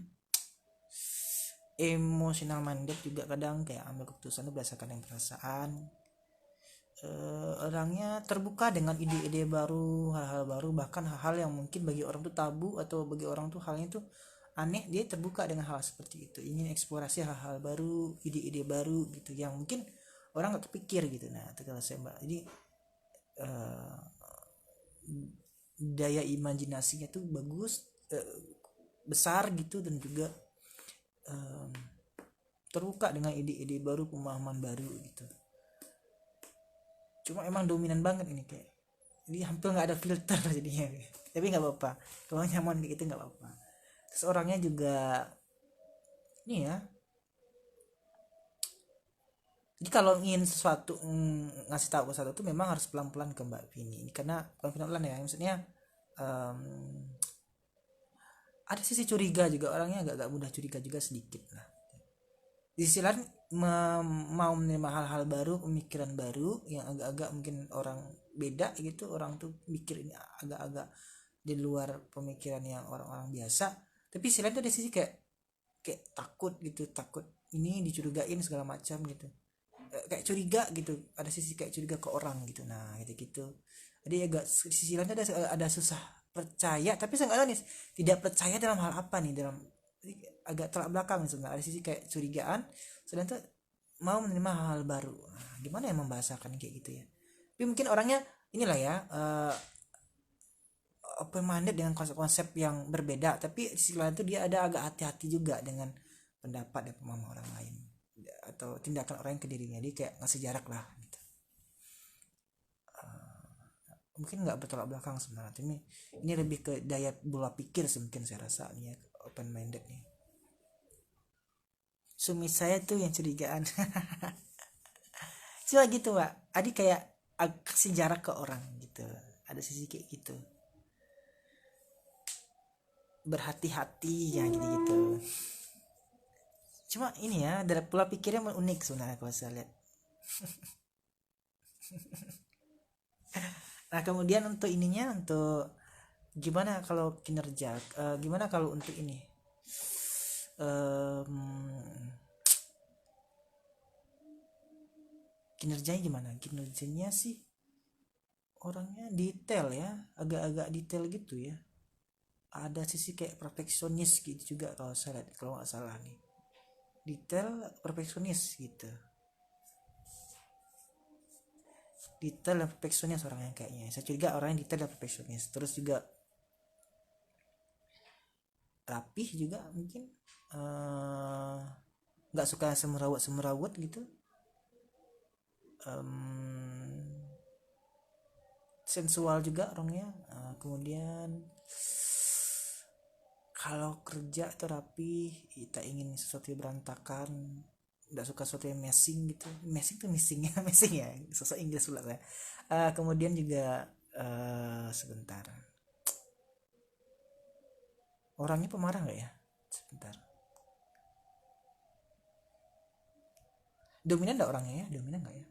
emosional minded juga, kadang kayak ambil keputusan itu berdasarkan yang perasaan. Orangnya terbuka dengan ide-ide baru, hal-hal baru, bahkan hal-hal yang mungkin bagi orang tuh tabu atau bagi orang tuh halnya tuh aneh, dia terbuka dengan hal seperti itu, ingin eksplorasi hal-hal baru, ide-ide baru gitu yang mungkin orang nggak kepikir gitu. Nah itu kalau saya Mbak, jadi daya imajinasinya tuh bagus, besar gitu, dan juga terbuka dengan ide-ide baru, pemahaman baru gitu. Cuma emang dominan banget ini, kayak jadi hampir nggak ada filter jadinya, tapi nggak apa-apa kalau nyaman gitu, nggak apa-apa. Terus orangnya juga ini ya, jadi kalau ingin sesuatu, ngasih tahu sesuatu tuh memang harus pelan-pelan ke Mbak Vini, karena bukan pelan-pelan ya, maksudnya ada sisi curiga juga, orangnya agak mudah curiga juga sedikit lah. Di sisi lain mau menerima hal-hal baru, pemikiran baru yang agak-agak mungkin orang beda gitu, orang tuh mikir ini agak-agak di luar pemikiran yang orang-orang biasa. Tapi selain itu ada sisi kayak takut gitu, takut ini dicurigain segala macam gitu. Kayak curiga gitu, ada sisi kayak curiga ke orang gitu, nah gitu gitu. Jadi agak sisi lain ada susah percaya, tapi saya nggak tahu nih tidak percaya dalam hal apa nih, dalam agak telak belakang sebenarnya. Ada sisi kayak curigaan, sedang tuh mau menerima hal baru. Nah, gimana ya membahasakan kayak gitu ya, tapi mungkin orangnya inilah ya, open minded dengan konsep-konsep yang berbeda, tapi di sisi lain tuh dia ada agak hati-hati juga dengan pendapat dan pemahaman orang lain atau tindakan orang yang ke dirinya. Dia kayak ngasih jarak lah gitu. Mungkin nggak bertolak belakang sebenarnya, tapi ini lebih ke daya bola pikir sih, mungkin saya rasa nih ya, open minded nih. Sumi saya tuh yang curigaan. Cuma gitu Mbak, Adi kayak kasih jarak ke orang gitu, ada sisi kayak gitu, berhati-hati ya gitu-gitu. Cuma ini ya, dari pola pikirnya unik sebenarnya kalau saya lihat. Nah kemudian untuk ininya, untuk gimana kalau kinerja, gimana kalau untuk ini, kinerjanya gimana? Kinerjanya sih orangnya detail ya, agak-agak detail gitu ya. Ada sisi kayak perfeksionis gitu juga kalau saya lihat, kalau nggak salah nih, detail perfeksionis gitu, detail dan perfeksionis orangnya kayaknya. Saya curiga orangnya detail dan perfeksionis, terus juga rapih juga mungkin, nggak suka semerawut gitu, sensual juga orangnya. Kemudian kalau kerja itu rapi, kita ingin sesuatu yang berantakan, nggak suka sesuatu yang messing gitu. Messing tuh missing ya, messing ya, sosok Inggris pula ya. Kemudian juga sebentar, orangnya pemarah nggak ya, sebentar, dominan nggak orangnya ya, dominan nggak ya,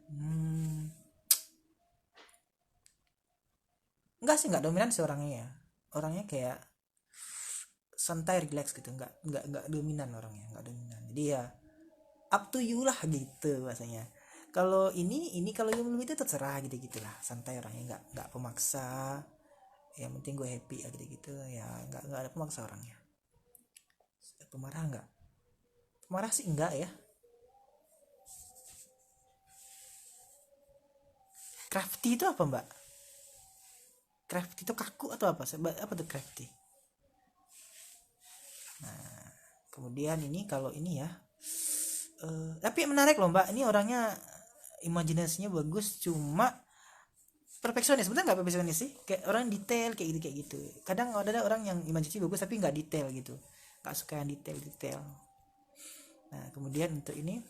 nggak sih, nggak dominan sih orangnya ya. Orangnya kayak santai, relax gitu, nggak dominan orangnya, nggak dominan. Jadi ya up to you lah gitu bahasanya. Kalau ini kalau yang belum itu terserah gitu gitulah, santai orangnya, nggak pemaksa. Yang penting gue happy ya gitu gitu ya, nggak ada pemaksa orangnya. Pemarah nggak? Pemarah sih enggak ya. Crafty itu apa Mbak? Crafty itu kaku atau apa? Apa tuh crafty? Nah kemudian ini kalau ini ya, tapi menarik loh Mbak, ini orangnya imajinasinya bagus, cuma perfeksionis. Sebenarnya nggak perfeksionis sih, kayak orang detail kayak gitu. Kadang ada orang yang imajinasi bagus tapi nggak detail gitu, nggak suka yang detail. Nah kemudian untuk ini,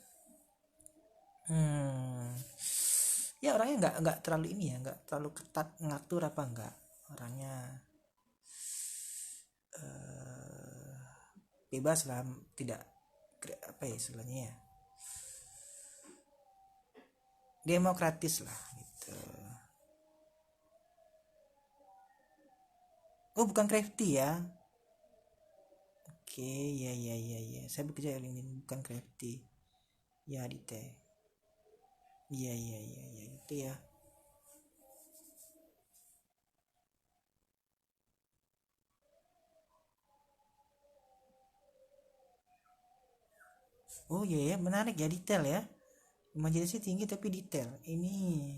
ya orangnya nggak terlalu ini ya, nggak terlalu ketat ngatur apa, nggak. Orangnya bebas lah, tidak apa ya istilahnya ya, demokratis lah gitu. Oh bukan crafty ya, oke, ya saya bekerja di LinkedIn, bukan crafty ya, detail. Iya itu ya. Oh iya ya, menarik ya, detail ya. Imajinasi tinggi tapi detail. Ini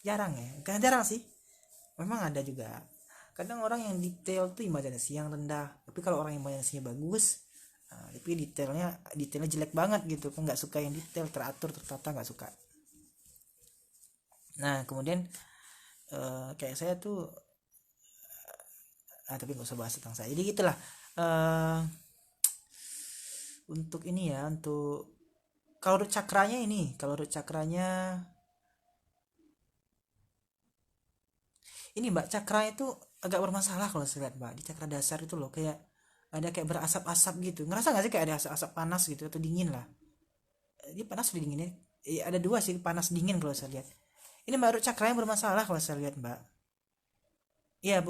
jarang ya, kan jarang sih. Memang ada juga. Kadang orang yang detail tuh imajinasi yang rendah. Tapi kalau orang yang imajinasinya bagus, tapi detailnya jelek banget gitu. Kan nggak suka yang detail, teratur, tertata, nggak suka. Nah kemudian kayak saya tuh, tapi nggak usah bahas tentang saya. Jadi gitulah. Untuk ini ya, untuk kalau root cakranya ini, ini Mbak, cakranya itu agak bermasalah kalau saya lihat Mbak. Di cakra dasar itu loh, kayak ada kayak berasap-asap gitu. Ngerasa nggak sih kayak ada asap panas gitu atau dingin lah? Dia panas atau dingin ya? Ada dua sih, panas dingin kalau saya lihat. Ini baru cakranya bermasalah kalau saya lihat mbak. Iya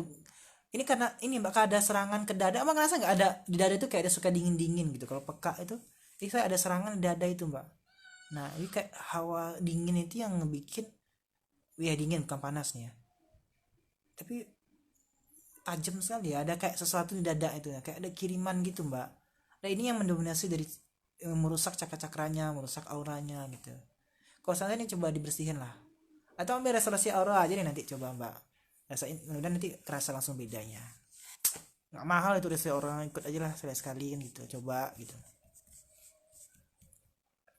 ini karena ini mbak ada serangan ke dada. Emang ngerasa nggak ada di dada itu kayak ada suka dingin dingin gitu kalau peka itu. Ini saya ada serangan di dada itu mbak. Nah ini kayak hawa dingin itu yang ngebikin, ya dingin bukan panasnya, tapi tajam sekali ya, ada kayak sesuatu di dada itu ya, kayak ada kiriman gitu mbak. Nah ini yang mendominasi dari merusak cakra-cakranya, merusak auranya gitu. Kalau saya ini coba dibersihin lah, atau ambil restorasi aura aja nih nanti coba mbak rasain, mudah nanti terasa langsung bedanya. Nggak mahal itu restorasi aura, ikut aja lah sekali kan gitu, coba gitu.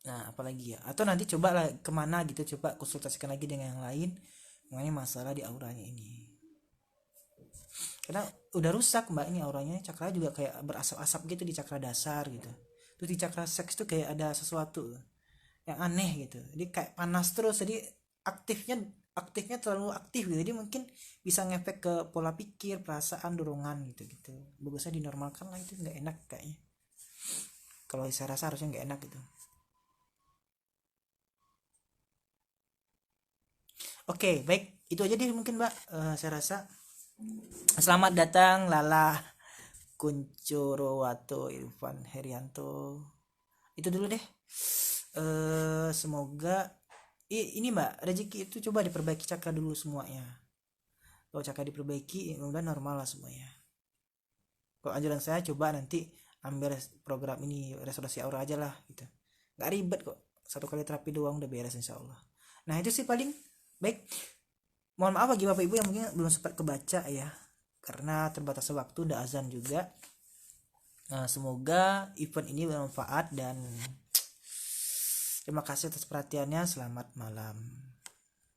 Nah apalagi ya, atau nanti coba lah kemana gitu, coba konsultasikan lagi dengan yang lain mengenai masalah di auranya ini, karena udah rusak mbak ini auranya. Cakra juga kayak berasap-asap gitu di cakra dasar gitu, terus di cakra seks tuh kayak ada sesuatu yang aneh gitu, jadi kayak panas terus, jadi aktifnya aktifnya terlalu aktif gitu, jadi mungkin bisa ngefek ke pola pikir, perasaan, dorongan gitu gitu. Bagusnya dinormalkan lah, itu nggak enak kayaknya, kalau saya rasa harusnya nggak enak gitu. Oke baik, itu aja deh mungkin mbak. Saya rasa selamat datang Lala Kuncorowato Irfan Herianto, itu dulu deh. Semoga ini mbak rezeki itu coba diperbaiki cakra dulu semuanya. Kalau cakra diperbaiki mudah normal lah semuanya. Kalau anjuran saya coba nanti ambil program ini restorasi aura aja lah gitu, nggak ribet kok, satu kali terapi doang udah beres insya Allah. Nah itu sih paling. Baik, mohon maaf bagi bapak ibu yang mungkin belum sempat kebaca ya, karena terbatas waktu, udah azan juga. Semoga event ini bermanfaat dan terima kasih atas perhatiannya. Selamat malam.